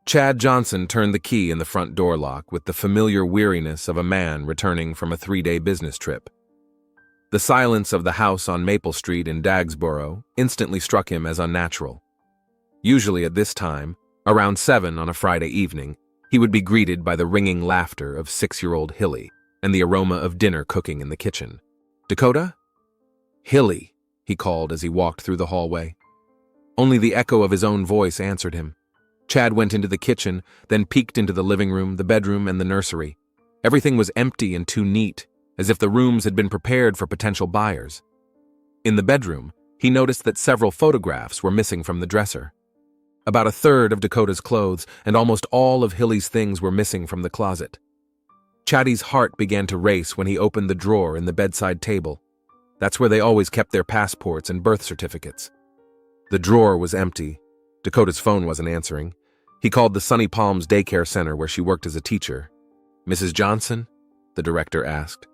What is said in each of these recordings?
Chad Johnson turned the key in the front door lock with the familiar weariness of a man returning from a 3-day business trip. The silence of the house on Maple Street in Dagsboro instantly struck him as unnatural. Usually at this time, around 7 on a Friday evening, he would be greeted by the ringing laughter of 6-year-old Hilly and the aroma of dinner cooking in the kitchen. "Dakota?" "Hilly," he called as he walked through the hallway. Only the echo of his own voice answered him. Chad went into the kitchen, then peeked into the living room, the bedroom, and the nursery. Everything was empty and too neat, as if the rooms had been prepared for potential buyers. In the bedroom, he noticed that several photographs were missing from the dresser. About a third of Dakota's clothes and almost all of Hilly's things were missing from the closet. Chaddy's heart began to race when he opened the drawer in the bedside table. That's where they always kept their passports and birth certificates. The drawer was empty. Dakota's phone wasn't answering. He called the Sunny Palms Daycare Center where she worked as a teacher. "Mrs. Johnson?" the director asked.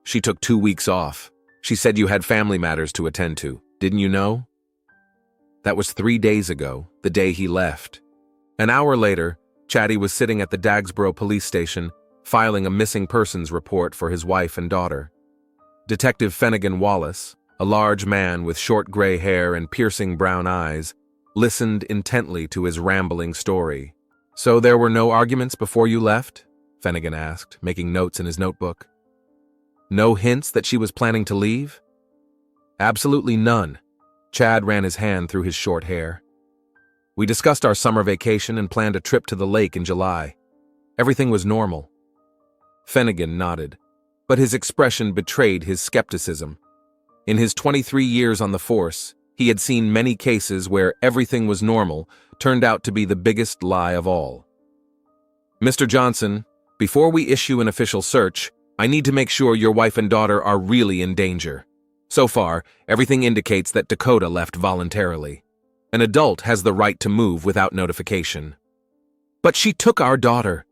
"She took 2 weeks off. She said you had family matters to attend to. Didn't you know?" That was 3 days ago, the day he left. An hour later, Chaddy was sitting at the Dagsboro police station, filing a missing persons report for his wife and daughter. Detective Finnegan Wallace, a large man with short gray hair and piercing brown eyes, listened intently to his rambling story. "So there were no arguments before you left?" Finnegan asked, making notes in his notebook. "No hints that she was planning to leave?" "Absolutely none." Chad ran his hand through his short hair. "We discussed our summer vacation and planned a trip to the lake in July. Everything was normal." Finnegan nodded, but his expression betrayed his skepticism. In his 23 years on the force, he had seen many cases where everything was normal turned out to be the biggest lie of all. "Mr. Johnson, before we issue an official search, I need to make sure your wife and daughter are really in danger. So far, everything indicates that Dakota left voluntarily. An adult has the right to move without notification." "But she took our daughter,"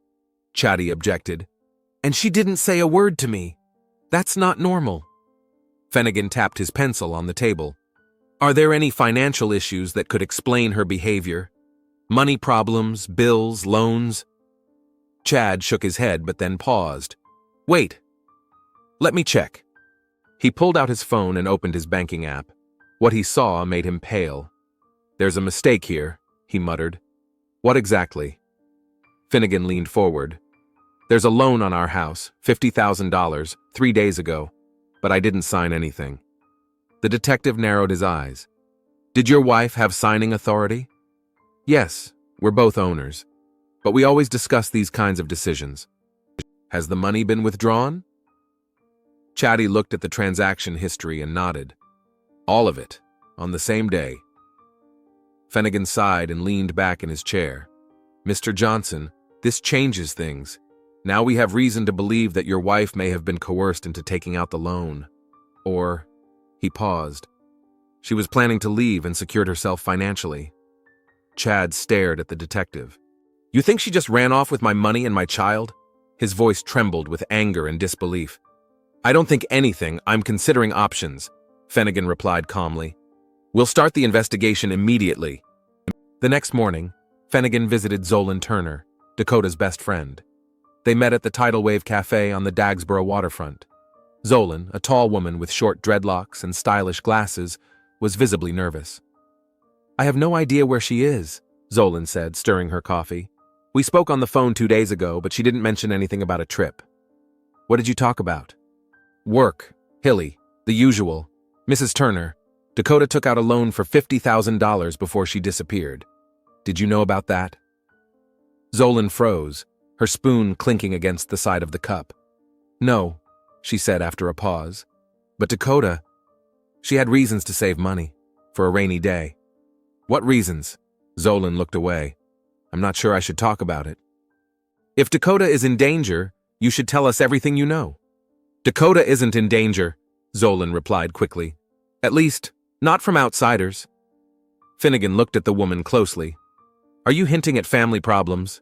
Chaddy objected. "And she didn't say a word to me. That's not normal." Finnegan tapped his pencil on the table. "Are there any financial issues that could explain her behavior? Money problems, bills, loans?" Chad shook his head but then paused. "Wait. Let me check." He pulled out his phone and opened his banking app. What he saw made him pale. "There's a mistake here," he muttered. "What exactly?" Finnegan leaned forward. "There's a loan on our house, $50,000, 3 days ago, but I didn't sign anything." The detective narrowed his eyes. "Did your wife have signing authority?" "Yes, we're both owners, but we always discuss these kinds of decisions." "Has the money been withdrawn?" Chaddy looked at the transaction history and nodded. "All of it, on the same day." Finnegan sighed and leaned back in his chair. "Mr. Johnson, this changes things. Now we have reason to believe that your wife may have been coerced into taking out the loan. Or," he paused, "she was planning to leave and secured herself financially." Chad stared at the detective. "You think she just ran off with my money and my child?" His voice trembled with anger and disbelief. "I don't think anything. I'm considering options," Finnegan replied calmly. "We'll start the investigation immediately." The next morning, Finnegan visited Zolan Turner, Dakota's best friend. They met at the Tidal Wave Cafe on the Dagsboro waterfront. Zolan, a tall woman with short dreadlocks and stylish glasses, was visibly nervous. "I have no idea where she is," Zolan said, stirring her coffee. "We spoke on the phone 2 days ago, but she didn't mention anything about a trip." "What did you talk about?" "Work, Hilly, the usual. Mrs. Turner, Dakota took out a loan for $50,000 before she disappeared. Did you know about that?" Zolan froze, her spoon clinking against the side of the cup. "No," she said after a pause. "But Dakota, she had reasons to save money, for a rainy day." "What reasons?" Zolan looked away. "I'm not sure I should talk about it." "If Dakota is in danger, you should tell us everything you know." "Dakota isn't in danger," Zolan replied quickly. "At least, not from outsiders." Finnegan looked at the woman closely. "Are you hinting at family problems?"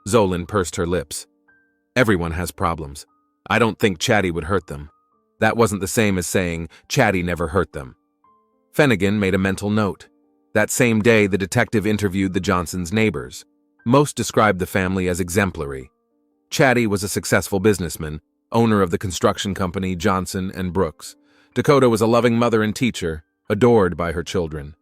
Zolan pursed her lips. "Everyone has problems. I don't think Chaddy would hurt them." That wasn't the same as saying Chaddy never hurt them. Finnegan made a mental note. That same day, the detective interviewed the Johnsons' neighbors. Most described the family as exemplary. Chatty was a successful businessman, owner of the construction company Johnson and Brooks. Dakota was a loving mother and teacher, adored by her children.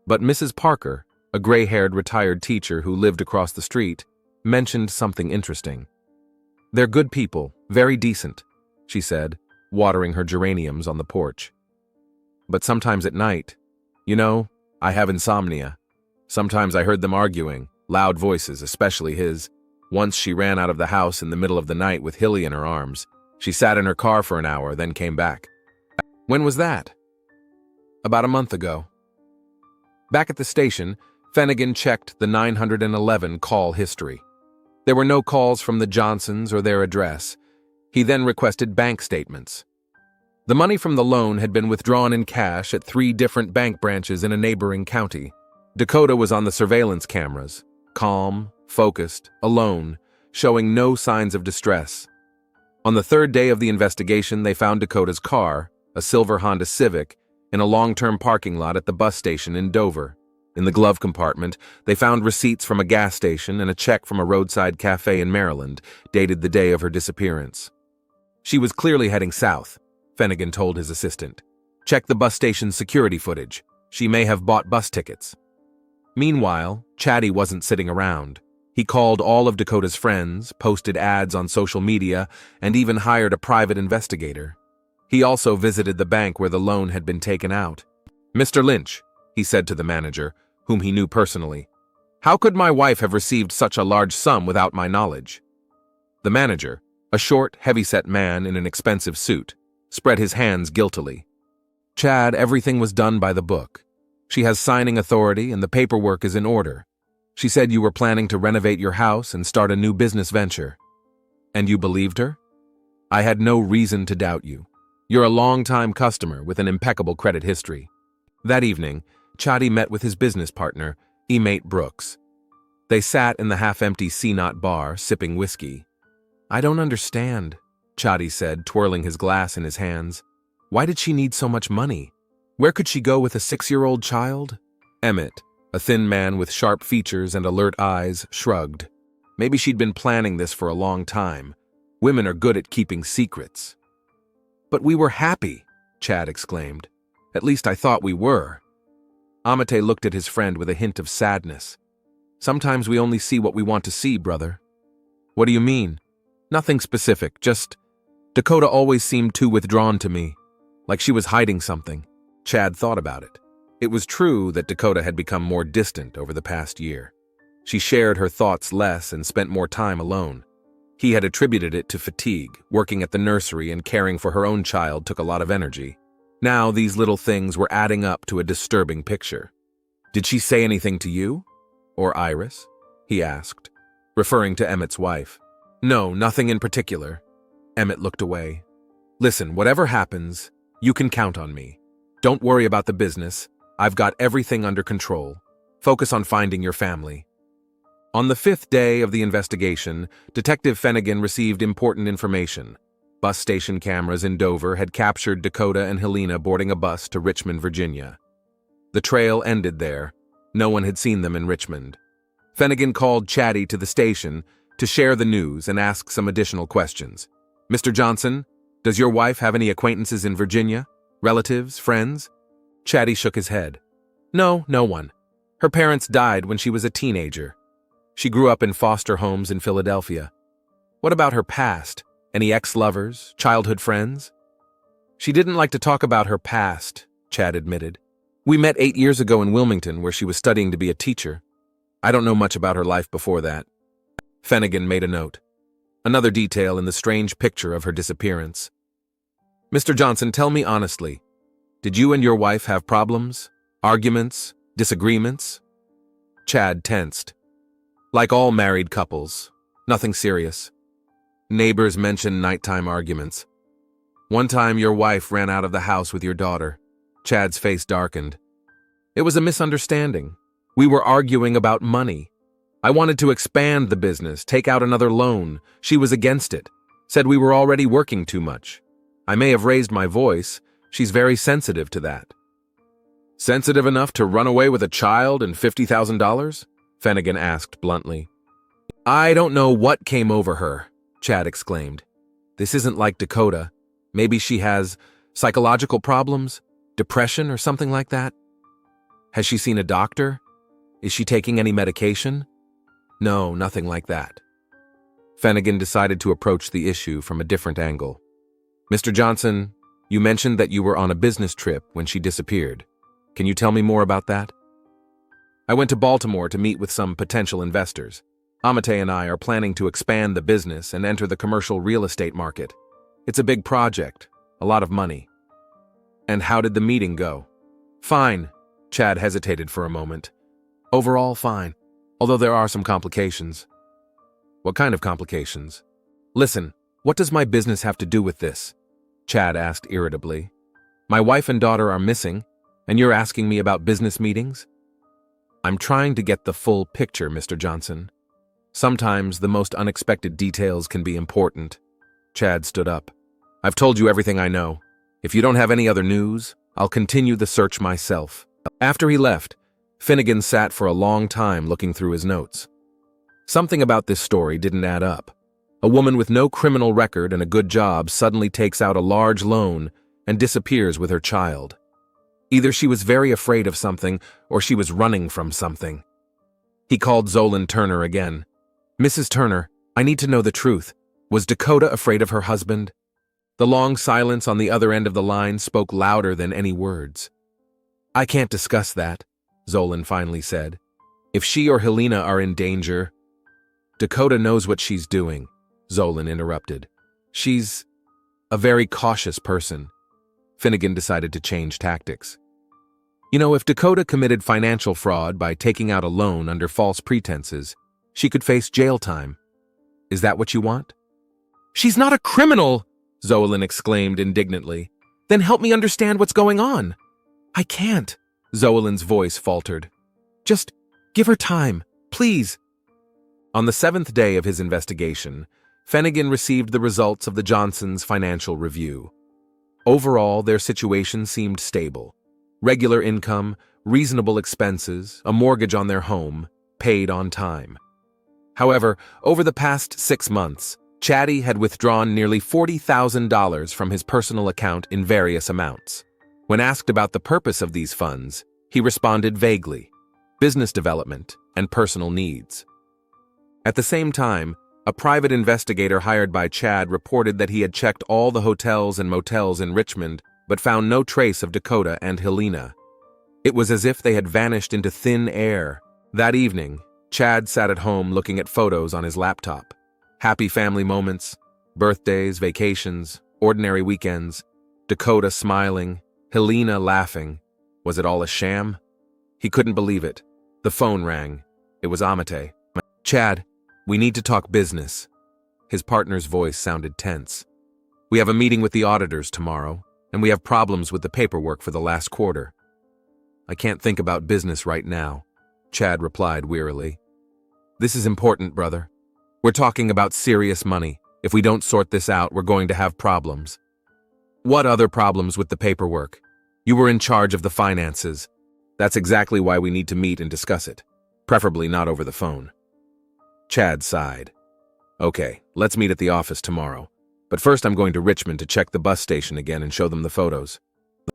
But Mrs. Parker, a gray-haired retired teacher who lived across the street, mentioned something interesting. "They're good people, very decent," she said, watering her geraniums on the porch. "But sometimes at night, I have insomnia. Sometimes I heard them arguing, loud voices, especially his. Once she ran out of the house in the middle of the night with Hilly in her arms. She sat in her car for an hour, then came back." "When was that?" "About a month ago." Back at the station, Finnegan checked the 911 call history. There were no calls from the Johnsons or their address. He then requested bank statements. The money from the loan had been withdrawn in cash at 3 different bank branches in a neighboring county. Dakota was on the surveillance cameras, calm, focused, alone, showing no signs of distress. On the 3rd day of the investigation, they found Dakota's car, a silver Honda Civic, in a long-term parking lot at the bus station in Dover. In the glove compartment, they found receipts from a gas station and a check from a roadside cafe in Maryland, dated the day of her disappearance. She was clearly heading south, Finnegan told his assistant. "Check the bus station's security footage. She may have bought bus tickets." Meanwhile, Chatty wasn't sitting around. He called all of Dakota's friends, posted ads on social media, and even hired a private investigator. He also visited the bank where the loan had been taken out. "Mr. Lynch," he said to the manager, whom he knew personally, "how could my wife have received such a large sum without my knowledge?" The manager, a short, heavy-set man in an expensive suit, spread his hands guiltily. "Chad, everything was done by the book. She has signing authority and the paperwork is in order. She said you were planning to renovate your house and start a new business venture. And you believed her? I had no reason to doubt you. You're a long-time customer with an impeccable credit history." That evening, Chatty met with his business partner, Emate Brooks. They sat in the half-empty C-Knot bar, sipping whiskey. "I don't understand," Chatty said, twirling his glass in his hands. "Why did she need so much money? Where could she go with a 6-year-old child?" Emmett, a thin man with sharp features and alert eyes, shrugged. "Maybe she'd been planning this for a long time. Women are good at keeping secrets." "But we were happy," Chad exclaimed. "At least I thought we were." Amate looked at his friend with a hint of sadness. "Sometimes we only see what we want to see, brother." "What do you mean?" "Nothing specific, just Dakota always seemed too withdrawn to me, like she was hiding something." Chad thought about it. It was true that Dakota had become more distant over the past year. She shared her thoughts less and spent more time alone. He had attributed it to fatigue. Working at the nursery and caring for her own child took a lot of energy. Now these little things were adding up to a disturbing picture. "Did she say anything to you? Or Iris?" he asked, referring to Emmett's wife. "No, nothing in particular." Emmett looked away. "Listen, whatever happens, you can count on me. Don't worry about the business. I've got everything under control. Focus on finding your family." On the 5th day of the investigation, Detective Finnegan received important information. Bus station cameras in Dover had captured Dakota and Helena boarding a bus to Richmond, Virginia. The trail ended there. No one had seen them in Richmond. Finnegan called Chatty to the station to share the news and ask some additional questions. "Mr. Johnson, does your wife have any acquaintances in Virginia? Relatives, friends?" Chatty shook his head. "No, no one. Her parents died when she was a teenager. She grew up in foster homes in Philadelphia." "What about her past? Any ex-lovers, childhood friends?" "She didn't like to talk about her past," Chad admitted. "We met 8 years ago in Wilmington where she was studying to be a teacher. I don't know much about her life before that." Finnegan made a note. Another detail in the strange picture of her disappearance. "Mr. Johnson, tell me honestly, did you and your wife have problems? Arguments? Disagreements?" Chad tensed. "Like all married couples. Nothing serious. Neighbors mentioned nighttime arguments. One time your wife ran out of the house with your daughter." Chad's face darkened. "It was a misunderstanding. We were arguing about money. I wanted to expand the business, take out another loan. She was against it, said we were already working too much. I may have raised my voice. She's very sensitive to that." "Sensitive enough to run away with a child and $50,000? Finnegan asked bluntly. I don't know what came over her, Chad exclaimed. This isn't like Dakota. Maybe she has psychological problems, depression or something like that. Has she seen a doctor? Is she taking any medication? No, nothing like that. Finnegan decided to approach the issue from a different angle. Mr. Johnson, you mentioned that you were on a business trip when she disappeared. Can you tell me more about that? I went to Baltimore to meet with some potential investors. Amate and I are planning to expand the business and enter the commercial real estate market. It's a big project, a lot of money. And how did the meeting go? Fine. Chad hesitated for a moment. Overall, fine, although there are some complications. What kind of complications? Listen, what does my business have to do with this? Chad asked irritably. My wife and daughter are missing, and you're asking me about business meetings? I'm trying to get the full picture, Mr. Johnson. Sometimes the most unexpected details can be important. Chad stood up. I've told you everything I know. If you don't have any other news, I'll continue the search myself. After he left, Finnegan sat for a long time looking through his notes. Something about this story didn't add up. A woman with no criminal record and a good job suddenly takes out a large loan and disappears with her child. Either she was very afraid of something or she was running from something. He called Zolan Turner again. Mrs. Turner, I need to know the truth. Was Dakota afraid of her husband? The long silence on the other end of the line spoke louder than any words. I can't discuss that, Zolan finally said. If she or Helena are in danger... Dakota knows what she's doing, Zolan interrupted. She's a very cautious person. Finnegan decided to change tactics. You know, if Dakota committed financial fraud by taking out a loan under false pretenses, she could face jail time. Is that what you want? She's not a criminal, Zolan exclaimed indignantly. Then help me understand what's going on. I can't, Zolan's voice faltered. Just give her time, please. On the 7th day of his investigation, Finnegan received the results of the Johnsons' financial review. Overall, their situation seemed stable. Regular income, reasonable expenses, a mortgage on their home, paid on time. However, over the past 6 months, Chatty had withdrawn nearly $40,000 from his personal account in various amounts. When asked about the purpose of these funds, he responded vaguely: business development and personal needs. At the same time, a private investigator hired by Chad reported that he had checked all the hotels and motels in Richmond but found no trace of Dakota and Helena. It was as if they had vanished into thin air. That evening, Chad sat at home looking at photos on his laptop. Happy family moments, birthdays, vacations, ordinary weekends, Dakota smiling, Helena laughing. Was it all a sham? He couldn't believe it. The phone rang. It was Amate. Chad, we need to talk business. His partner's voice sounded tense. We have a meeting with the auditors tomorrow, and we have problems with the paperwork for the last quarter. I can't think about business right now, Chad replied wearily. This is important, brother. We're talking about serious money. If we don't sort this out, we're going to have problems. What other problems with the paperwork? You were in charge of the finances. That's exactly why we need to meet and discuss it, preferably not over the phone. Chad sighed. Okay, let's meet at the office tomorrow. But first I'm going to Richmond to check the bus station again and show them the photos.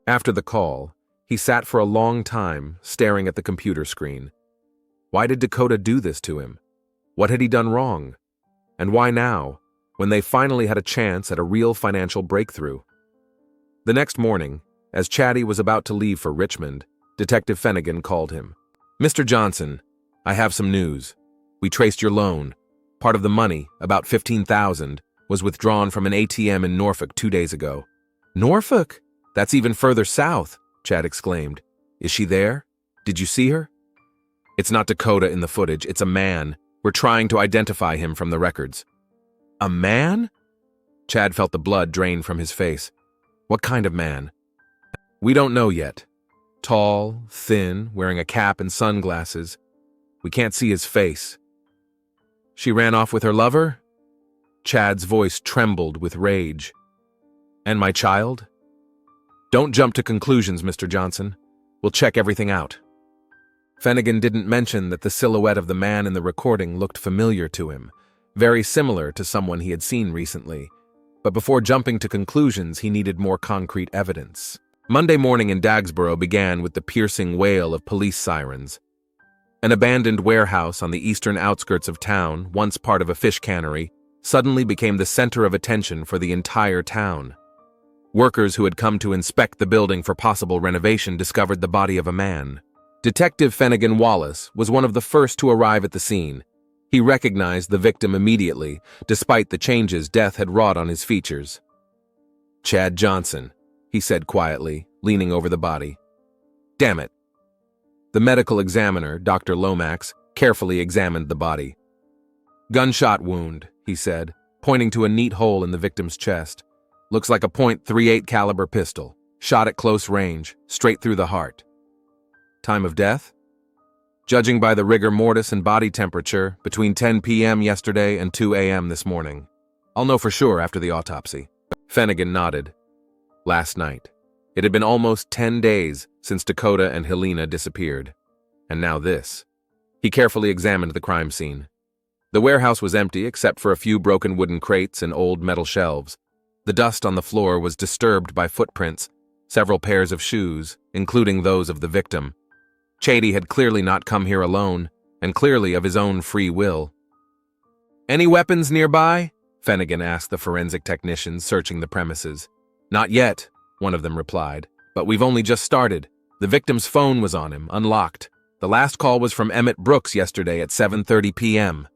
After the call, he sat for a long time, staring at the computer screen. Why did Dakota do this to him? What had he done wrong? And why now, when they finally had a chance at a real financial breakthrough? The next morning, as Chatty was about to leave for Richmond, Detective Finnegan called him. Mr. Johnson, I have some news. We traced your loan. Part of the money, about $15,000, was withdrawn from an ATM in Norfolk 2 days ago. Norfolk? That's even further south, Chad exclaimed. Is she there? Did you see her? It's not Dakota in the footage, it's a man. We're trying to identify him from the records. A man? Chad felt the blood drain from his face. What kind of man? We don't know yet. Tall, thin, wearing a cap and sunglasses. We can't see his face. She ran off with her lover? Chad's voice trembled with rage. And my child? Don't jump to conclusions, Mr. Johnson. We'll check everything out. Finnegan didn't mention that the silhouette of the man in the recording looked familiar to him, very similar to someone he had seen recently. But before jumping to conclusions, he needed more concrete evidence. Monday morning in Dagsboro began with the piercing wail of police sirens. An abandoned warehouse on the eastern outskirts of town, once part of a fish cannery, suddenly became the center of attention for the entire town. Workers who had come to inspect the building for possible renovation discovered the body of a man. Detective Finnegan Wallace was one of the first to arrive at the scene. He recognized the victim immediately, despite the changes death had wrought on his features. "Chad Johnson," he said quietly, leaning over the body. "Damn it." The medical examiner, Dr. Lomax, carefully examined the body. "Gunshot wound," he said, pointing to a neat hole in the victim's chest. "Looks like a .38 caliber pistol, shot at close range, straight through the heart." "Time of death?" "Judging by the rigor mortis and body temperature, between 10 p.m. yesterday and 2 a.m. this morning. I'll know for sure after the autopsy." Finnegan nodded. Last night. It had been almost 10 days since Dakota and Helena disappeared. And now this. He carefully examined the crime scene. The warehouse was empty except for a few broken wooden crates and old metal shelves. The dust on the floor was disturbed by footprints, several pairs of shoes, including those of the victim. Chady had clearly not come here alone, and clearly of his own free will. "Any weapons nearby?" Finnegan asked the forensic technicians searching the premises. "Not yet," one of them replied, "but we've only just started. The victim's phone was on him, unlocked. The last call was from Emmett Brooks yesterday at 7:30 p.m.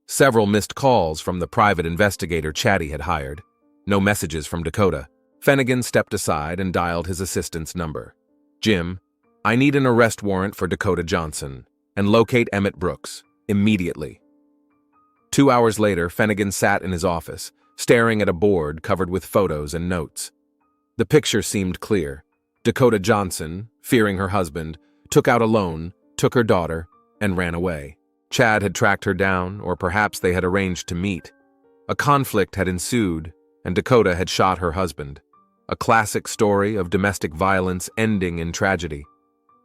Several missed calls from the private investigator Chady had hired. No messages from Dakota. Finnegan stepped aside and dialed his assistant's number. "Jim, I need an arrest warrant for Dakota Johnson, and locate Emmett Brooks, immediately." 2 hours later, Finnegan sat in his office, staring at a board covered with photos and notes. The picture seemed clear. Dakota Johnson, fearing her husband, took out a loan, took her daughter, and ran away. Chad had tracked her down, or perhaps they had arranged to meet. A conflict had ensued, and Dakota had shot her husband. A classic story of domestic violence ending in tragedy.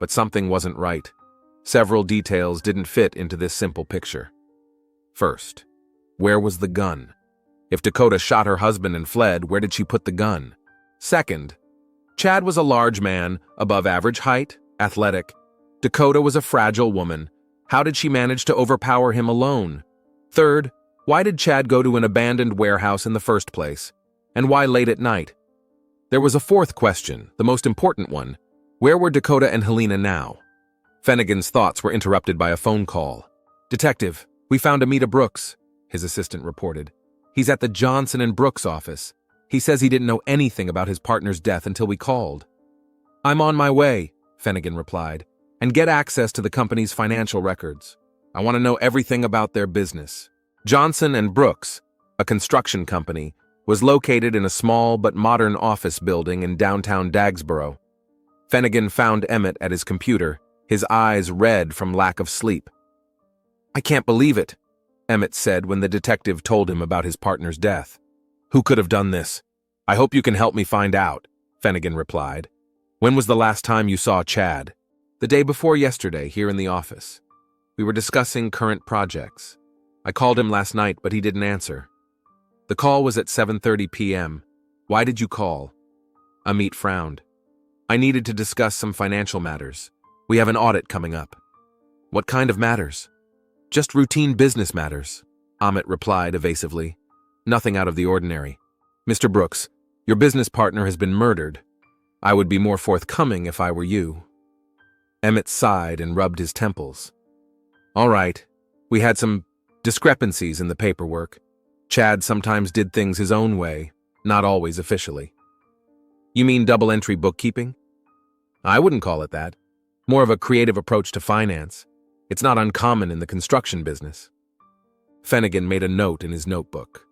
But something wasn't right. Several details didn't fit into this simple picture. First, where was the gun? If Dakota shot her husband and fled, where did she put the gun? Second, Chad was a large man, above average height, athletic. Dakota was a fragile woman. How did she manage to overpower him alone? Third, why did Chad go to an abandoned warehouse in the first place? And why late at night? There was a fourth question, the most important one. Where were Dakota and Helena now? Finnegan's thoughts were interrupted by a phone call. "Detective, we found Amita Brooks," his assistant reported. "He's at the Johnson and Brooks office. He says he didn't know anything about his partner's death until we called." "I'm on my way," Finnegan replied, "and get access to the company's financial records. I want to know everything about their business." Johnson and Brooks, a construction company, was located in a small but modern office building in downtown Dagsboro. Finnegan found Emmett at his computer, his eyes red from lack of sleep. "I can't believe it," Emmett said when the detective told him about his partner's death. "Who could have done this? I hope you can help me find out," Finnegan replied. "When was the last time you saw Chad?" "The day before yesterday, here in the office. We were discussing current projects. I called him last night, but he didn't answer." "The call was at 7:30 p.m. Why did you call?" Amit frowned. "I needed to discuss some financial matters. We have an audit coming up." "What kind of matters?" "Just routine business matters," Amit replied evasively. "Nothing out of the ordinary. Mr. Brooks, your business partner has been murdered. I would be more forthcoming if I were you." Emmett sighed and rubbed his temples. "All right. We had some discrepancies in the paperwork. Chad sometimes did things his own way, not always officially." "You mean double-entry bookkeeping?" "I wouldn't call it that. More of a creative approach to finance. It's not uncommon in the construction business." Finnegan made a note in his notebook.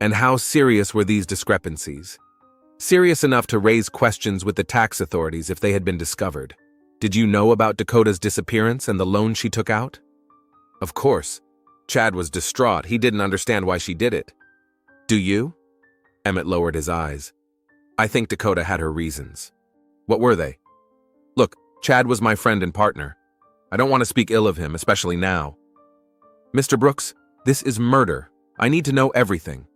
"And how serious were these discrepancies?" "Serious enough to raise questions with the tax authorities if they had been discovered." "Did you know about Dakota's disappearance and the loan she took out?" "Of course. Chad was distraught. He didn't understand why she did it." "Do you?" Emmett lowered his eyes. "I think Dakota had her reasons." "What were they?" "Look, Chad was my friend and partner. I don't want to speak ill of him, especially now. Mr. Brooks, this is murder. I need to know everything.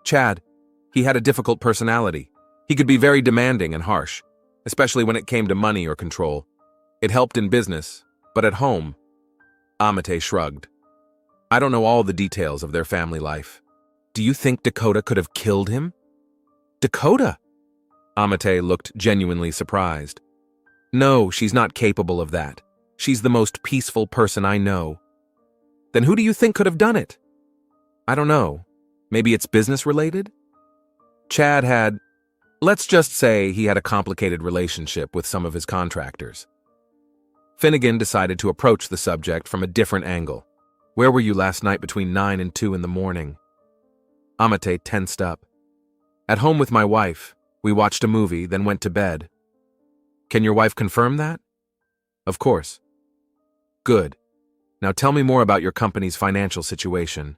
Chad, he had a difficult personality. He could be very demanding and harsh, especially when it came to money or control. It helped in business, but at home, Amate shrugged. I don't know all the details of their family life. Do you think Dakota could have killed him? Dakota? Amate looked genuinely surprised. No, she's not capable of that. She's the most peaceful person I know. Then who do you think could have done it? I don't know. Maybe it's business related? Chad had, let's just say he had a complicated relationship with some of his contractors. Finnegan decided to approach the subject from a different angle. Where were you last night between 9 and 2 in the morning? Amate tensed up. At home with my wife. We watched a movie, then went to bed. Can your wife confirm that? Of course. Good. Now tell me more about your company's financial situation.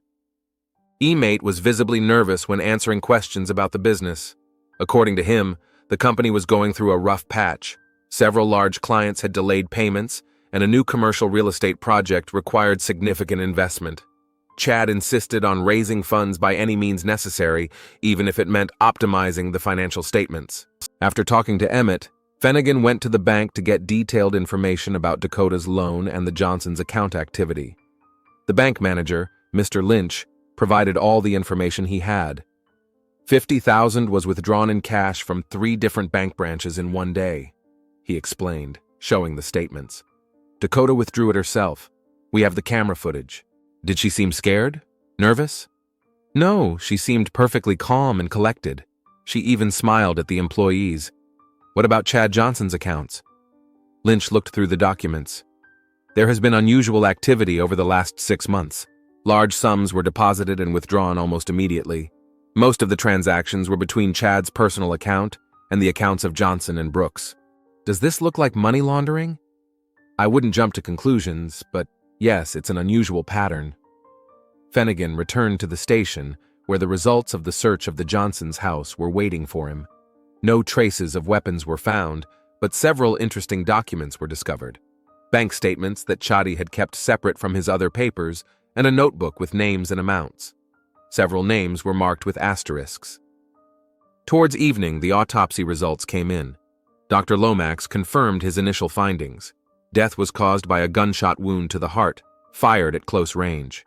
E-Mate was visibly nervous when answering questions about the business. According to him, the company was going through a rough patch. Several large clients had delayed payments, and a new commercial real estate project required significant investment. Chad insisted on raising funds by any means necessary, even if it meant optimizing the financial statements. After talking to Emmett, Finnegan went to the bank to get detailed information about Dakota's loan and the Johnsons' account activity. The bank manager, Mr. Lynch, provided all the information he had. $50,000 was withdrawn in cash from 3 different bank branches in one day, he explained, showing the statements. Dakota withdrew it herself. We have the camera footage. Did she seem scared? Nervous? No, she seemed perfectly calm and collected. She even smiled at the employees. What about Chad Johnson's accounts? Lynch looked through the documents. There has been unusual activity over the last 6 months. Large sums were deposited and withdrawn almost immediately. Most of the transactions were between Chad's personal account and the accounts of Johnson and Brooks. Does this look like money laundering? I wouldn't jump to conclusions, but yes, it's an unusual pattern. Finnegan returned to the station, where the results of the search of the Johnsons' house were waiting for him. No traces of weapons were found, but several interesting documents were discovered. Bank statements that Chadi had kept separate from his other papers, and a notebook with names and amounts. Several names were marked with asterisks. Towards evening, the autopsy results came in. Dr. Lomax confirmed his initial findings. Death was caused by a gunshot wound to the heart, fired at close range.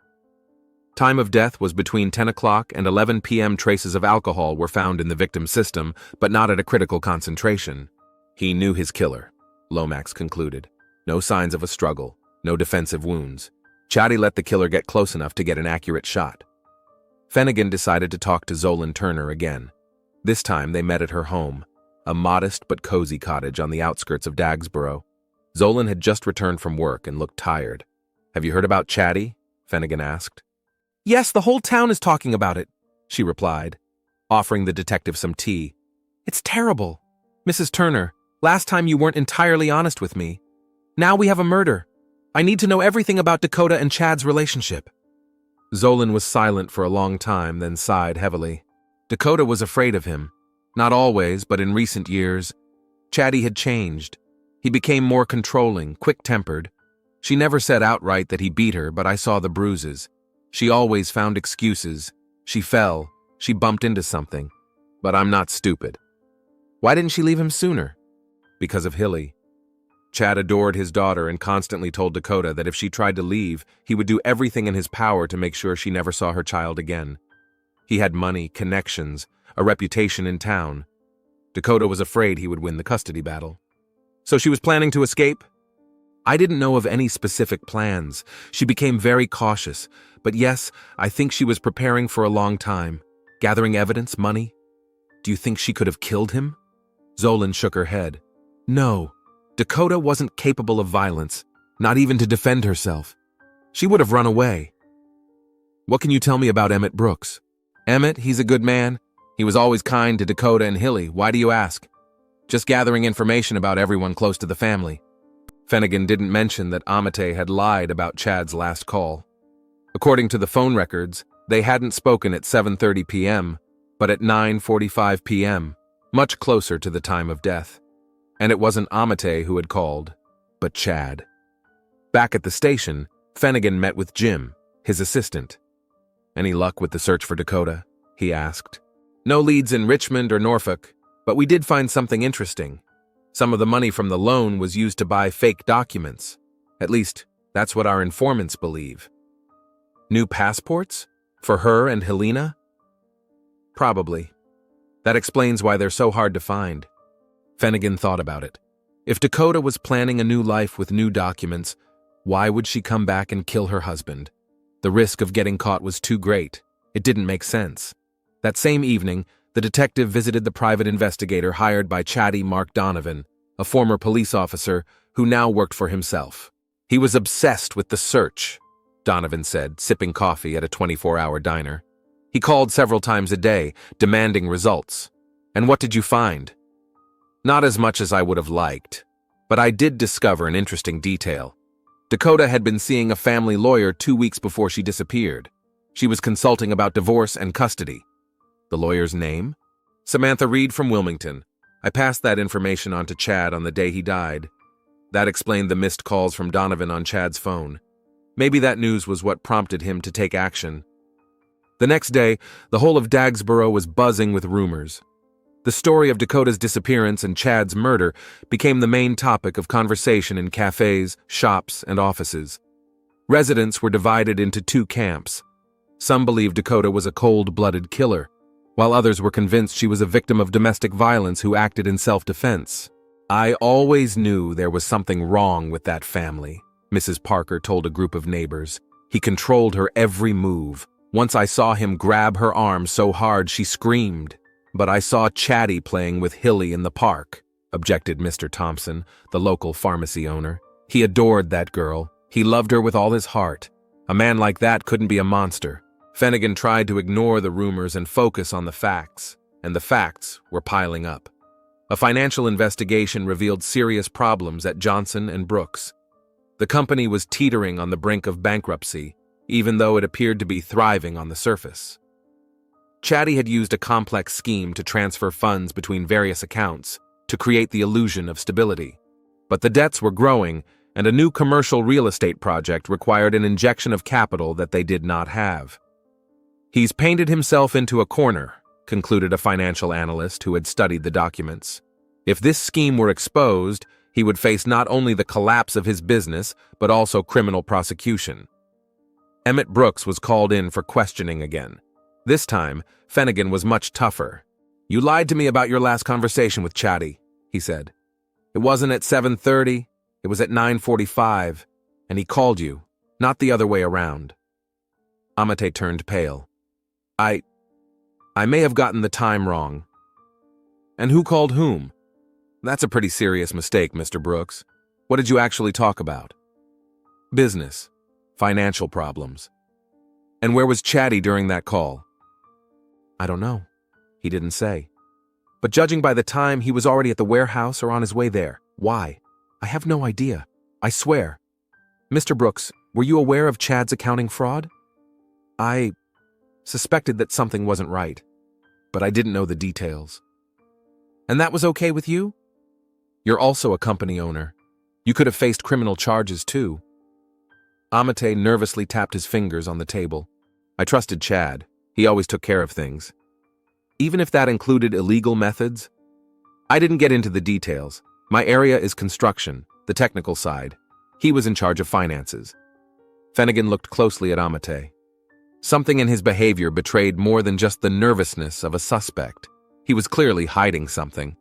Time of death was between 10 o'clock and 11 p.m. Traces of alcohol were found in the victim's system, but not at a critical concentration. He knew his killer, Lomax concluded. No signs of a struggle, no defensive wounds. Chadi let the killer get close enough to get an accurate shot. Finnegan decided to talk to Zolan Turner again. This time they met at her home, a modest but cozy cottage on the outskirts of Dagsboro. Zolan had just returned from work and looked tired. Have you heard about Chadi? Finnegan asked. Yes, the whole town is talking about it, she replied, offering the detective some tea. It's terrible. Mrs. Turner, last time you weren't entirely honest with me. Now we have a murder. I need to know everything about Dakota and Chad's relationship. Zolan was silent for a long time, then sighed heavily. Dakota was afraid of him. Not always, but in recent years. Chadi had changed. He became more controlling, quick-tempered. She never said outright that he beat her, but I saw the bruises. She always found excuses. She fell. She bumped into something. But I'm not stupid. Why didn't she leave him sooner? Because of Hilly. Chad adored his daughter and constantly told Dakota that if she tried to leave, he would do everything in his power to make sure she never saw her child again. He had money, connections, a reputation in town. Dakota was afraid he would win the custody battle. So she was planning to escape? I didn't know of any specific plans. She became very cautious. But yes, I think she was preparing for a long time. Gathering evidence, money. Do you think she could have killed him? Zolan shook her head. No. Dakota wasn't capable of violence, not even to defend herself. She would have run away. What can you tell me about Emmett Brooks? Emmett, he's a good man. He was always kind to Dakota and Hilly. Why do you ask? Just gathering information about everyone close to the family. Finnegan didn't mention that Amate had lied about Chad's last call. According to the phone records, they hadn't spoken at 7:30 p.m., but at 9:45 p.m., much closer to the time of death. And it wasn't Amate who had called, but Chad. Back at the station, Finnegan met with Jim, his assistant. "Any luck with the search for Dakota?" he asked. "No leads in Richmond or Norfolk, but we did find something interesting. Some of the money from the loan was used to buy fake documents. At least, that's what our informants believe." "New passports? For her and Helena?" "Probably. That explains why they're so hard to find." Finnegan thought about it. If Dakota was planning a new life with new documents, why would she come back and kill her husband? The risk of getting caught was too great. It didn't make sense. That same evening, the detective visited the private investigator hired by chatty Mark Donovan, a former police officer who now worked for himself. "He was obsessed with the search," Donovan said, sipping coffee at a 24-hour diner. "He called several times a day, demanding results." "And what did you find?" "Not as much as I would have liked, but I did discover an interesting detail. Dakota had been seeing a family lawyer 2 weeks before she disappeared. She was consulting about divorce and custody." "The lawyer's name?" "Samantha Reed from Wilmington. I passed that information on to Chad on the day he died." That explained the missed calls from Donovan on Chad's phone. Maybe that news was what prompted him to take action. The next day, the whole of Dagsboro was buzzing with rumors. The story of Dakota's disappearance and Chad's murder became the main topic of conversation in cafes, shops, and offices. Residents were divided into two camps. Some believed Dakota was a cold-blooded killer, while others were convinced she was a victim of domestic violence who acted in self-defense. "I always knew there was something wrong with that family," Mrs. Parker told a group of neighbors. "He controlled her every move. Once I saw him grab her arm so hard she screamed. But I saw Chatty playing with Hilly in the park," objected Mr. Thompson, the local pharmacy owner. "He adored that girl. He loved her with all his heart. A man like that couldn't be a monster." Finnegan tried to ignore the rumors and focus on the facts, and the facts were piling up. A financial investigation revealed serious problems at Johnson and Brooks. The company was teetering on the brink of bankruptcy, even though it appeared to be thriving on the surface. Chatty had used a complex scheme to transfer funds between various accounts to create the illusion of stability. But the debts were growing, and a new commercial real estate project required an injection of capital that they did not have. "He's painted himself into a corner," concluded a financial analyst who had studied the documents. "If this scheme were exposed, he would face not only the collapse of his business, but also criminal prosecution." Emmett Brooks was called in for questioning again. This time, Finnegan was much tougher. "You lied to me about your last conversation with Chatty," he said. "It wasn't at 7:30, it was at 9:45, and he called you, not the other way around." Amate turned pale. I may have gotten the time wrong." "And who called whom?" "That's a pretty serious mistake, Mr. Brooks. What did you actually talk about?" "Business. Financial problems." "And where was Chatty during that call?" "I don't know. He didn't say. But judging by the time, he was already at the warehouse or on his way there. Why? I have no idea. I swear." "Mr. Brooks, were you aware of Chad's accounting fraud?" "I suspected that something wasn't right, but I didn't know the details." "And that was okay with you?" "You're also a company owner. You could have faced criminal charges too." Amate nervously tapped his fingers on the table. "I trusted Chad. He always took care of things. Even if that included illegal methods?" "I didn't get into the details. My area is construction, the technical side. He was in charge of finances." Finnegan looked closely at Amate. Something in his behavior betrayed more than just the nervousness of a suspect. He was clearly hiding something.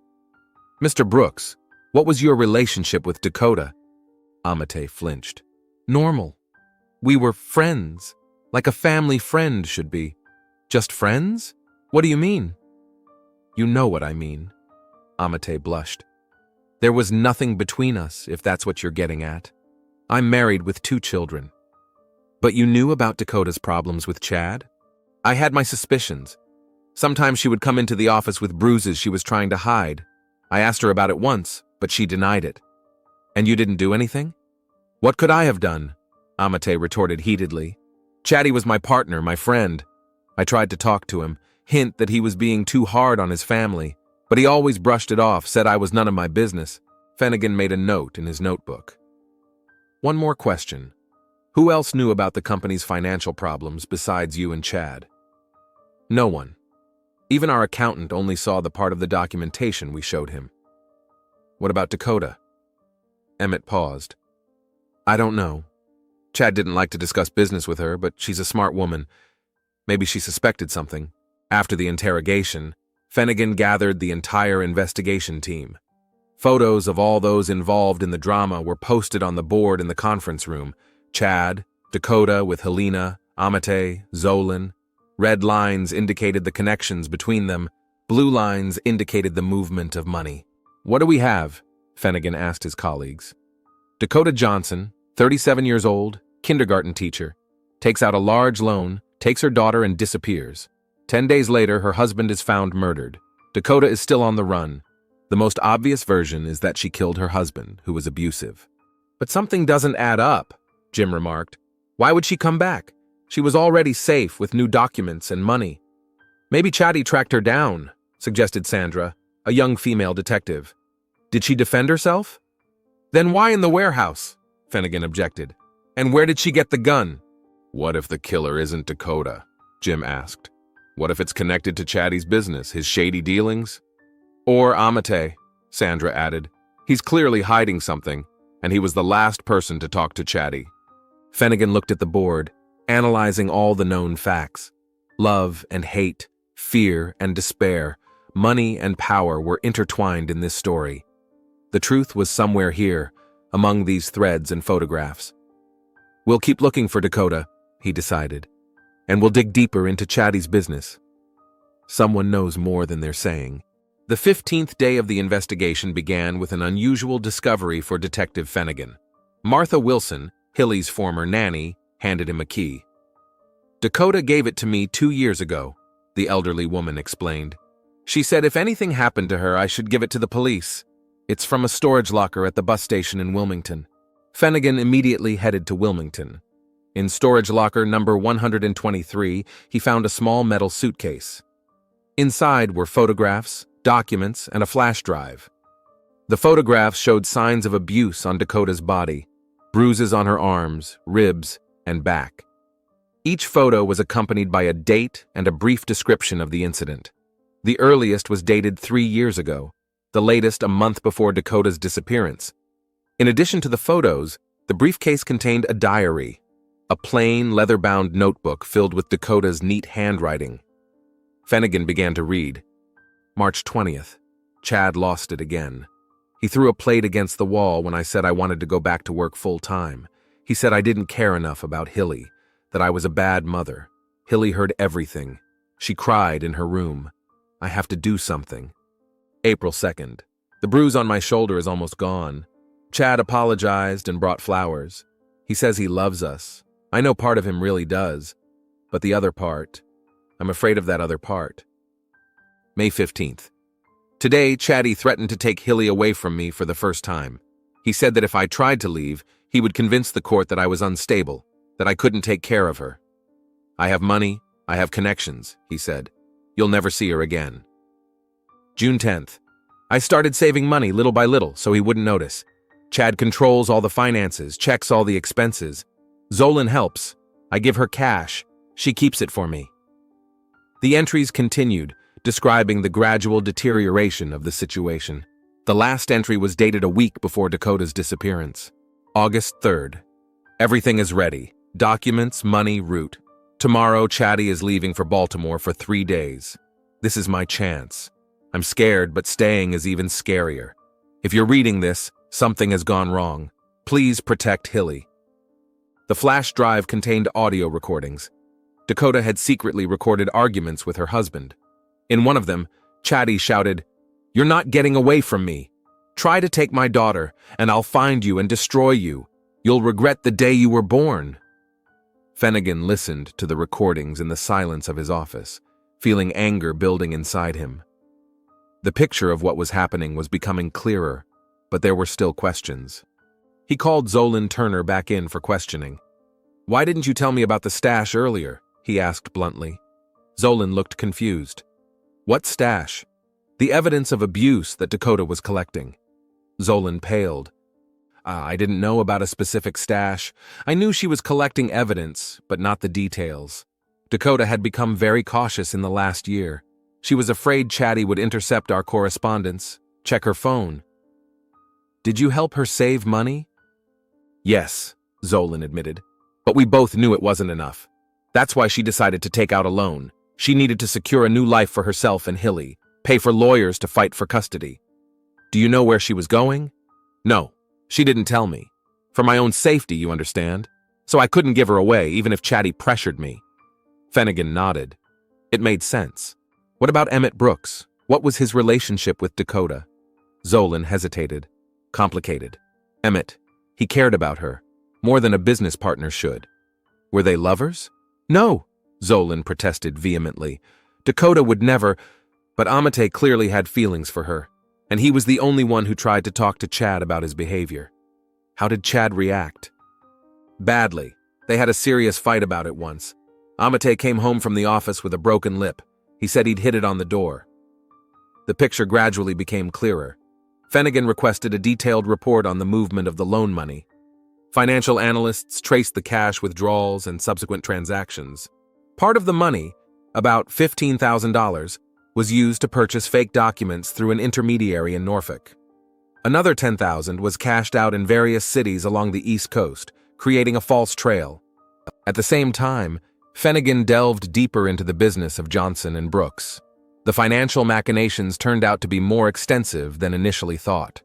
"Mr. Brooks, what was your relationship with Dakota?" Amate flinched. "Normal. We were friends, like a family friend should be." "Just friends? What do you mean?" "You know what I mean." Amate blushed. "There was nothing between us, if that's what you're getting at. I'm married with 2 children." "But you knew about Dakota's problems with Chad?" "I had my suspicions. Sometimes she would come into the office with bruises she was trying to hide. I asked her about it once, but she denied it." "And you didn't do anything?" "What could I have done?" Amate retorted heatedly. "Chatty was my partner, my friend. I tried to talk to him, hint that he was being too hard on his family, but he always brushed it off, said I was none of my business." Finnegan made a note in his notebook. One more question. Who else knew about the company's financial problems besides you and Chad? No one. Even our accountant only saw the part of the documentation we showed him. What about Dakota? Emmett paused. I don't know. Chad didn't like to discuss business with her, but she's a smart woman. Maybe she suspected something. After the interrogation, Finnegan gathered the entire investigation team. Photos of all those involved in the drama were posted on the board in the conference room. Chad, Dakota with Helena, Amate, Zolan. Red lines indicated the connections between them. Blue lines indicated the movement of money. What do we have? Finnegan asked his colleagues. Dakota Johnson, 37 years old, kindergarten teacher, takes out a large loan, takes her daughter and disappears. 10 days later, her husband is found murdered. Dakota is still on the run. The most obvious version is that she killed her husband, who was abusive. But something doesn't add up, Jim remarked. Why would she come back? She was already safe with new documents and money. Maybe Chatty tracked her down, suggested Sandra, a young female detective. Did she defend herself? Then why in the warehouse? Finnegan objected. And where did she get the gun? What if the killer isn't Dakota? Jim asked. What if it's connected to Chatty's business, his shady dealings? Or Amate, Sandra added. He's clearly hiding something, and he was the last person to talk to Chatty. Finnegan looked at the board, analyzing all the known facts. Love and hate, fear and despair, money and power were intertwined in this story. The truth was somewhere here, among these threads and photographs. We'll keep looking for Dakota, he decided, and we'll dig deeper into Chatty's business. Someone knows more than they're saying. The 15th day of the investigation began with an unusual discovery for Detective Finnegan. Martha Wilson, Hilly's former nanny, handed him a key. Dakota gave it to me 2 years ago, the elderly woman explained. She said if anything happened to her, I should give it to the police. It's from a storage locker at the bus station in Wilmington. Finnegan immediately headed to Wilmington. In storage locker number 123, he found a small metal suitcase. Inside were photographs, documents, and a flash drive. The photographs showed signs of abuse on Dakota's body, bruises on her arms, ribs, and back. Each photo was accompanied by a date and a brief description of the incident. The earliest was dated 3 years ago, the latest a month before Dakota's disappearance. In addition to the photos, the briefcase contained a diary, a plain, leather-bound notebook filled with Dakota's neat handwriting. Finnegan began to read. March 20th. Chad lost it again. He threw a plate against the wall when I said I wanted to go back to work full-time. He said I didn't care enough about Hilly, that I was a bad mother. Hilly heard everything. She cried in her room. I have to do something. April 2nd. The bruise on my shoulder is almost gone. Chad apologized and brought flowers. He says he loves us. I know part of him really does. But the other part, I'm afraid of that other part. May 15th. Today, Chatty threatened to take Hilly away from me for the first time. He said that if I tried to leave, he would convince the court that I was unstable, that I couldn't take care of her. I have money, I have connections, he said. You'll never see her again. June 10th. I started saving money little by little so he wouldn't notice. Chad controls all the finances, checks all the expenses. Zolan helps. I give her cash. She keeps it for me. The entries continued, describing the gradual deterioration of the situation. The last entry was dated a week before Dakota's disappearance. August 3rd. Everything is ready. Documents, money, route. Tomorrow, Chatty is leaving for Baltimore for 3 days. This is my chance. I'm scared, but staying is even scarier. If you're reading this, something has gone wrong. Please protect Hilly. The flash drive contained audio recordings. Dakota had secretly recorded arguments with her husband. In one of them, Chatty shouted, "You're not getting away from me. Try to take my daughter, and I'll find you and destroy you. You'll regret the day you were born." Finnegan listened to the recordings in the silence of his office, feeling anger building inside him. The picture of what was happening was becoming clearer, but there were still questions. He called Zolan Turner back in for questioning. "Why didn't you tell me about the stash earlier?" he asked bluntly. Zolan looked confused. "What stash?" "The evidence of abuse that Dakota was collecting." Zolan paled. I didn't know about a specific stash. I knew she was collecting evidence, but not the details. Dakota had become very cautious in the last year. She was afraid Chatty would intercept our correspondence, check her phone. Did you help her save money? Yes, Zolan admitted. But we both knew it wasn't enough. That's why she decided to take out a loan. She needed to secure a new life for herself and Hilly, pay for lawyers to fight for custody. Do you know where she was going? No, she didn't tell me. For my own safety, you understand? So I couldn't give her away, even if Chatty pressured me. Finnegan nodded. It made sense. What about Emmett Brooks? What was his relationship with Dakota? Zolan hesitated. Complicated. Emmett, he cared about her, more than a business partner should. Were they lovers? No, Zolan protested vehemently. Dakota would never, but Amate clearly had feelings for her, and he was the only one who tried to talk to Chad about his behavior. How did Chad react? Badly. They had a serious fight about it once. Amate came home from the office with a broken lip. He said he'd hit it on the door. The picture gradually became clearer. Finnegan requested a detailed report on the movement of the loan money. Financial analysts traced the cash withdrawals and subsequent transactions. Part of the money, about $15,000, was used to purchase fake documents through an intermediary in Norfolk. Another $10,000 was cashed out in various cities along the East Coast, creating a false trail. At the same time, Finnegan delved deeper into the business of Johnson and Brooks. The financial machinations turned out to be more extensive than initially thought.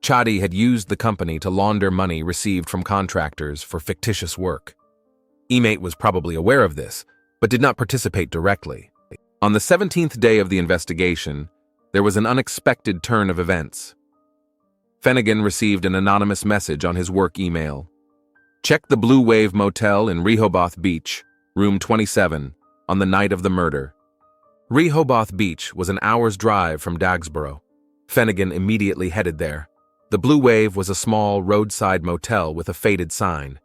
Chadi had used the company to launder money received from contractors for fictitious work. Emate was probably aware of this, but did not participate directly. On the 17th day of the investigation, there was an unexpected turn of events. Finnegan received an anonymous message on his work email. Check the Blue Wave Motel in Rehoboth Beach, room 27, on the night of the murder. Rehoboth Beach was an hour's drive from Dagsboro. Finnegan immediately headed there. The Blue Wave was a small roadside motel with a faded sign.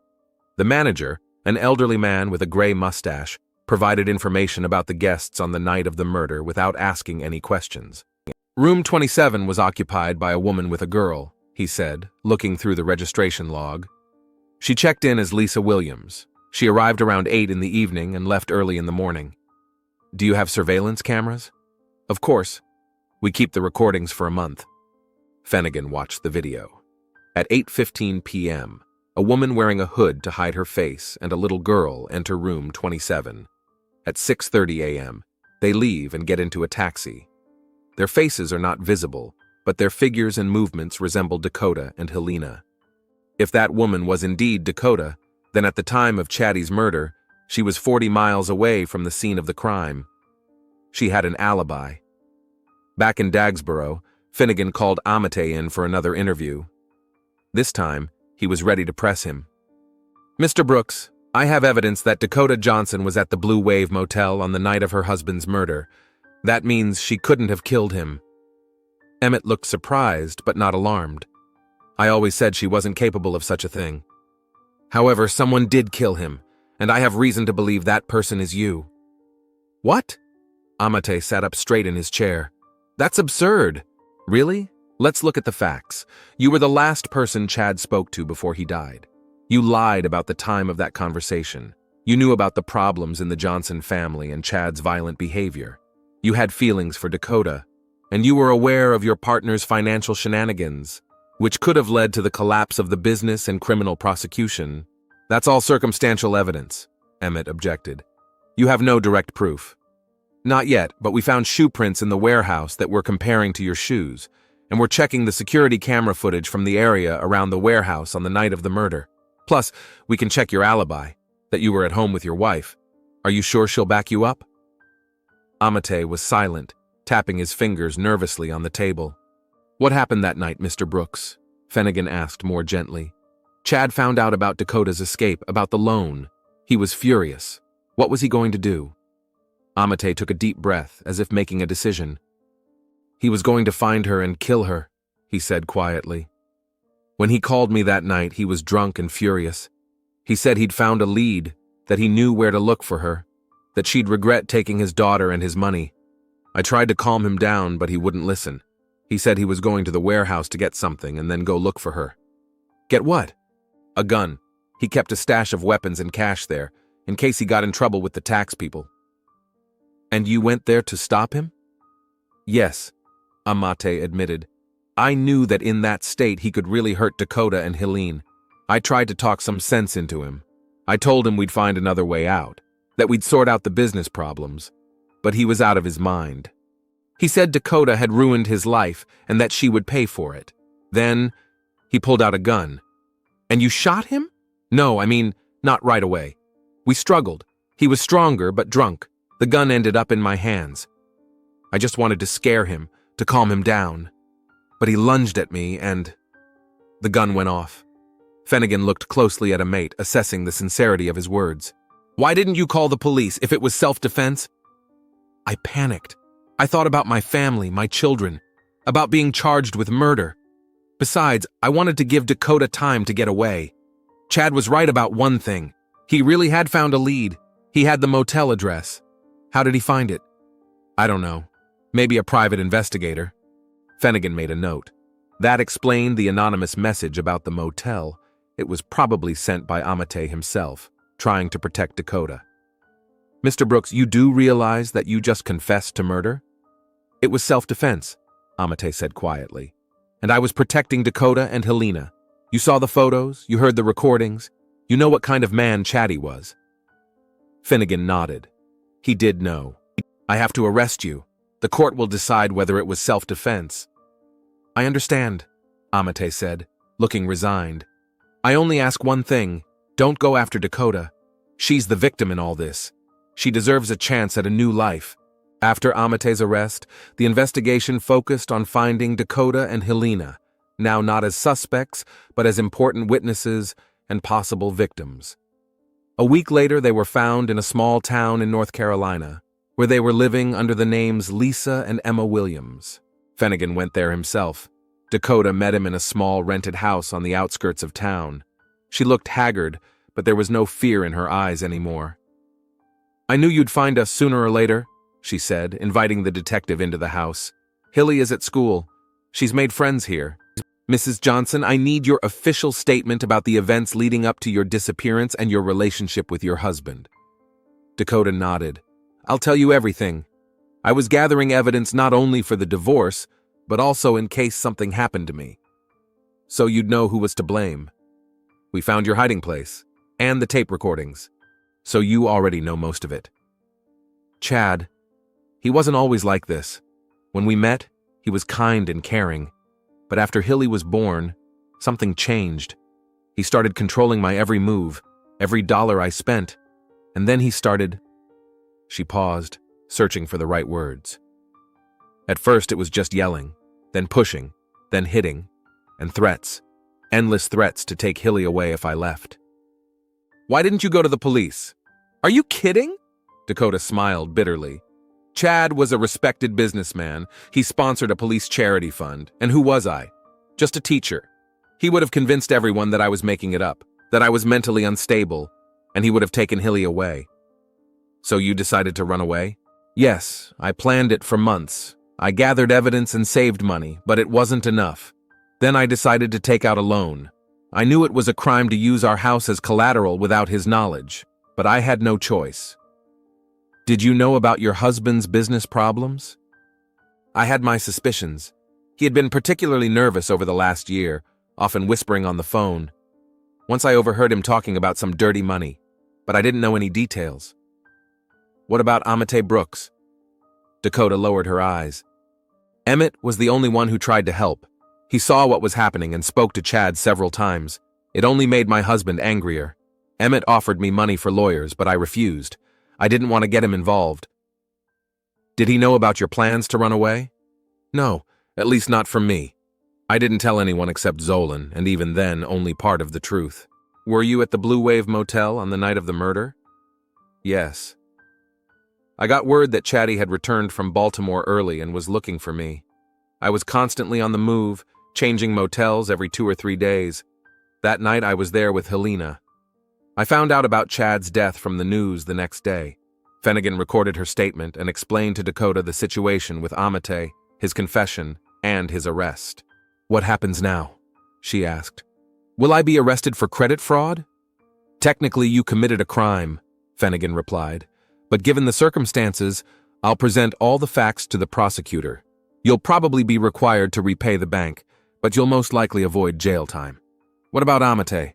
The manager, an elderly man with a gray mustache, provided information about the guests on the night of the murder without asking any questions. Room 27 was occupied by a woman with a girl, he said, looking through the registration log. She checked in as Lisa Williams. She arrived around 8 in the evening and left early in the morning. Do you have surveillance cameras? Of course. We keep the recordings for a month. Finnegan watched the video. At 8:15 p.m., a woman wearing a hood to hide her face and a little girl enter room 27. At 6:30 a.m., they leave and get into a taxi. Their faces are not visible, but their figures and movements resemble Dakota and Helena. If that woman was indeed Dakota, then at the time of Chatty's murder, she was 40 miles away from the scene of the crime. She had an alibi. Back in Dagsboro, Finnegan called Amate in for another interview. This time, he was ready to press him. Mr. Brooks, I have evidence that Dakota Johnson was at the Blue Wave Motel on the night of her husband's murder. That means she couldn't have killed him. Emmett looked surprised, but not alarmed. I always said she wasn't capable of such a thing. However, someone did kill him, and I have reason to believe that person is you. What? Amate sat up straight in his chair. That's absurd. Really? Let's look at the facts. You were the last person Chad spoke to before he died. You lied about the time of that conversation. You knew about the problems in the Johnson family and Chad's violent behavior. You had feelings for Dakota, and you were aware of your partner's financial shenanigans, which could have led to the collapse of the business and criminal prosecution. That's all circumstantial evidence, Emmett objected. You have no direct proof. Not yet, but we found shoe prints in the warehouse that we're comparing to your shoes, and we're checking the security camera footage from the area around the warehouse on the night of the murder. Plus, we can check your alibi, that you were at home with your wife. Are you sure she'll back you up? Amate was silent, tapping his fingers nervously on the table. What happened that night, Mr. Brooks? Finnegan asked more gently. Chad found out about Dakota's escape, about the loan. He was furious. What was he going to do? Amate took a deep breath, as if making a decision. He was going to find her and kill her, he said quietly. When he called me that night, he was drunk and furious. He said he'd found a lead, that he knew where to look for her, that she'd regret taking his daughter and his money. I tried to calm him down, but he wouldn't listen. He said he was going to the warehouse to get something and then go look for her. Get what? A gun. He kept a stash of weapons and cash there, in case he got in trouble with the tax people. And you went there to stop him? Yes, Amate admitted. I knew that in that state he could really hurt Dakota and Helene. I tried to talk some sense into him. I told him we'd find another way out, that we'd sort out the business problems. But he was out of his mind. He said Dakota had ruined his life and that she would pay for it. Then, he pulled out a gun. And you shot him? No, I mean, not right away. We struggled. He was stronger but drunk. The gun ended up in my hands. I just wanted to scare him, to calm him down. But he lunged at me and the gun went off. Finnegan looked closely at a mate, assessing the sincerity of his words. Why didn't you call the police if it was self-defense? I panicked. I thought about my family, my children, about being charged with murder. Besides, I wanted to give Dakota time to get away. Chad was right about one thing. He really had found a lead. He had the motel address. How did he find it? I don't know. Maybe a private investigator. Finnegan made a note. That explained the anonymous message about the motel. It was probably sent by Amate himself, trying to protect Dakota. Mr. Brooks, you do realize that you just confessed to murder? It was self-defense, Amate said quietly. And I was protecting Dakota and Helena. You saw the photos, you heard the recordings. You know what kind of man Chatty was. Finnegan nodded. He did know. I have to arrest you. The court will decide whether it was self-defense. I understand, Amate said, looking resigned. I only ask one thing. Don't go after Dakota. She's the victim in all this. She deserves a chance at a new life. After Amate's arrest, the investigation focused on finding Dakota and Helena, now not as suspects, but as important witnesses and possible victims. A week later, they were found in a small town in North Carolina, where they were living under the names Lisa and Emma Williams. Finnegan went there himself. Dakota met him in a small rented house on the outskirts of town. She looked haggard, but there was no fear in her eyes anymore. I knew you'd find us sooner or later, she said, inviting the detective into the house. Hilly is at school. She's made friends here. Mrs. Johnson, I need your official statement about the events leading up to your disappearance and your relationship with your husband. Dakota nodded. I'll tell you everything. I was gathering evidence not only for the divorce, but also in case something happened to me. So you'd know who was to blame. We found your hiding place, and the tape recordings. So you already know most of it. Chad, he wasn't always like this. When we met, he was kind and caring. But after Hilly was born, something changed. He started controlling my every move, every dollar I spent, and then he started... She paused, searching for the right words. At first it was just yelling, then pushing, then hitting, and threats. Endless threats to take Hilly away if I left. Why didn't you go to the police? Are you kidding? Dakota smiled bitterly. Chad was a respected businessman. He sponsored a police charity fund. And who was I? Just a teacher. He would have convinced everyone that I was making it up, that I was mentally unstable, and he would have taken Hilly away. So you decided to run away? Yes, I planned it for months. I gathered evidence and saved money, but it wasn't enough. Then I decided to take out a loan. I knew it was a crime to use our house as collateral without his knowledge, but I had no choice. Did you know about your husband's business problems? I had my suspicions. He had been particularly nervous over the last year, often whispering on the phone. Once I overheard him talking about some dirty money, but I didn't know any details. What about Amate Brooks? Dakota lowered her eyes. Emmett was the only one who tried to help. He saw what was happening and spoke to Chad several times. It only made my husband angrier. Emmett offered me money for lawyers, but I refused. I didn't want to get him involved. Did he know about your plans to run away? No, at least not from me. I didn't tell anyone except Zolan, and even then, only part of the truth. Were you at the Blue Wave Motel on the night of the murder? Yes. I got word that Chatty had returned from Baltimore early and was looking for me. I was constantly on the move, changing motels every 2 or 3 days. That night I was there with Helena. I found out about Chad's death from the news the next day. Finnegan recorded her statement and explained to Dakota the situation with Amate, his confession, and his arrest. What happens now? She asked. Will I be arrested for credit fraud? Technically, you committed a crime, Finnegan replied. But given the circumstances, I'll present all the facts to the prosecutor. You'll probably be required to repay the bank, but you'll most likely avoid jail time. What about Amate?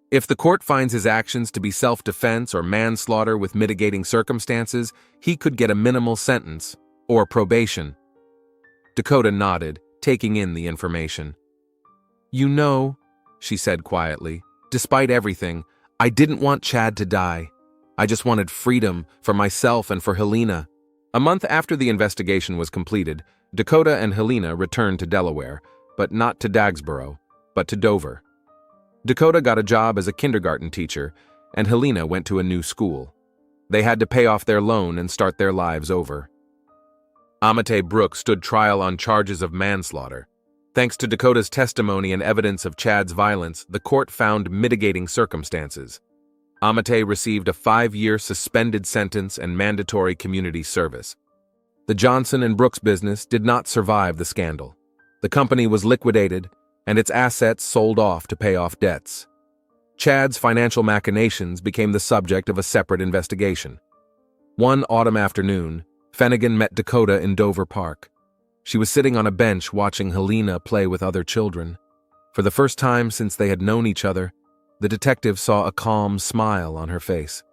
If the court finds his actions to be self-defense or manslaughter with mitigating circumstances, he could get a minimal sentence, or probation. Dakota nodded, taking in the information. You know, she said quietly, despite everything, I didn't want Chad to die. I just wanted freedom for myself and for Helena. A month after the investigation was completed, Dakota and Helena returned to Delaware, but not to Dagsboro, but to Dover. Dakota got a job as a kindergarten teacher, and Helena went to a new school. They had to pay off their loan and start their lives over. Amate Brooks stood trial on charges of manslaughter. Thanks to Dakota's testimony and evidence of Chad's violence, the court found mitigating circumstances. Amate received a 5-year suspended sentence and mandatory community service. The Johnson and Brooks business did not survive the scandal. The company was liquidated, and its assets sold off to pay off debts. Chad's financial machinations became the subject of a separate investigation. One autumn afternoon, Finnegan met Dakota in Dover Park. She was sitting on a bench watching Helena play with other children. For the first time since they had known each other, the detective saw a calm smile on her face.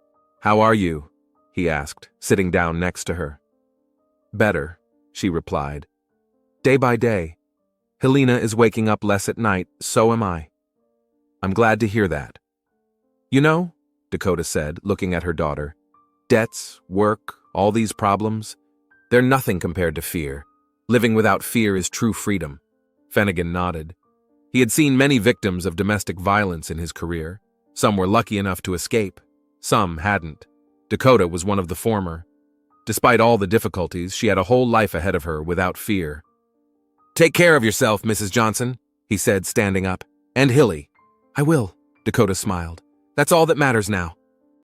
"How are you?" he asked, sitting down next to her. "Better," she replied. "Day by day. Helena is waking up less at night, so am I." "I'm glad to hear that." "You know," Dakota said, looking at her daughter, "debts, work, all these problems, they're nothing compared to fear. Living without fear is true freedom." Finnegan nodded. He had seen many victims of domestic violence in his career. Some were lucky enough to escape. Some hadn't. Dakota was one of the former. Despite all the difficulties, she had a whole life ahead of her without fear. "Take care of yourself, Mrs. Johnson," he said, standing up. "And Hilly." "I will," Dakota smiled. "That's all that matters now."